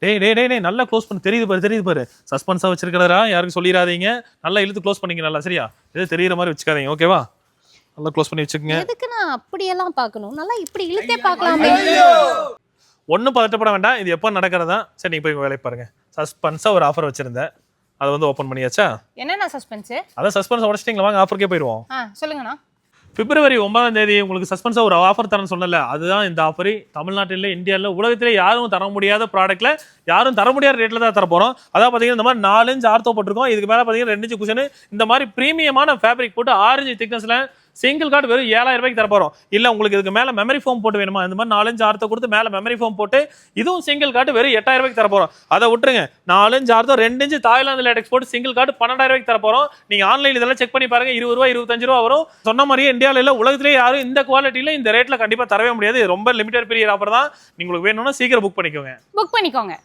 டேய் டேய் டேய் நல்லா க்ளோஸ் பண்ணு. தெரியுது பாரு சஸ்பென்ஸா வச்சிருக்கறா, யாருக்கும் சொல்லிராதீங்க. நல்லா இழுத்து க்ளோஸ் பண்ணிங்க நல்லா, சரியா? எது தெரியுற மாதிரி வச்சுக்காதீங்க, ஓகேவா? நல்லா க்ளோஸ் பண்ணி வச்சுக்கங்க. எதுக்கு நான் அப்படியெல்லாம் பார்க்கணும்? நல்லா இப்படி இழுத்தே பார்க்கலாமே. ஒன்றும் பதட்டப்பட வேண்டாம், இது எப்போ நடக்கிறதா. சரி நீங்கள் போய் வேலையை பாருங்க. சஸ்பென்ஸாக ஒரு ஆஃபர் வச்சிருந்தேன், அதை வந்து ஓப்பன் பண்ணியாச்சா? என்னண்ணா சஸ்பென்ஸ்? அதான் சஸ்பென்ஸ் உடச்சிட்டிங்களா, வாங்க ஆஃபருக்கே போயிடுவோம். சொல்லுங்கண்ணா. பிப்ரவரி 9ஆம் தேதி உங்களுக்கு சஸ்பென்ஸாக ஒரு ஆஃபர் தரேன்னு சொன்னல, அதுதான் இந்த ஆஃபர். தமிழ்நாட்டில், இந்தியாவில், உலகத்திலே யாரும் தர முடியாத ப்ராடக்ட்ல யாரும் தர முடியாத ரேட்டில் தான் தர போகிறோம். அதான் பார்த்தீங்கன்னா இந்த மாதிரி 4 இன்ச் ஆர்த்தோ போட்டிருக்கோம். இதுக்கு மேலே பார்த்தீங்கன்னா 2 இன்ச் குஷன், இந்த மாதிரி ப்ரீமியமான ஃபேப்ரிக் போட்டு 6 இன்ச் திக்னஸில் சிங்கிள் கார்டு வெறும் 7000 ரூபாய்க்கு தர போகிறோம். இல்லை உங்களுக்கு இதுக்கு மேலே மெமரி ஃபோம் போட்டு வேணுமா, இந்த மாதிரி 4 இன்ச் ஆர்த்தோ கொடுத்து மேலே மெமரி ஃபோம் போட்டு இதுவும் சிங்கிள் கார்டு வெறும் 8000 ரூபாய்க்கு தர போகிறோம். அதை விட்டுருங்க, 4 inch ortho 2 inch Thailand LaTeX போட்டு சிங்கிள் கார்டு 12000 ரூபாய்க்கு தர போகிறோம். நீங்கள் ஆன்லைன் இதெல்லாம் செக் பண்ணி பாருங்க, 20 ரூபா 25 ரூபா வரும். சொன்ன மாதிரியே இந்தியாவில் இல்லை, உலகத்திலே யாரும் இந்த குவாலிட்டியில் இந்த ரேட்டில் கண்டிப்பாக தரவே முடியாது. ரொம்ப லிமிடெட் பீரியட் ஆஃபர் தான். உங்களுக்கு வேணும்னா சீக்கிரம் புக் பண்ணிக்கோங்க.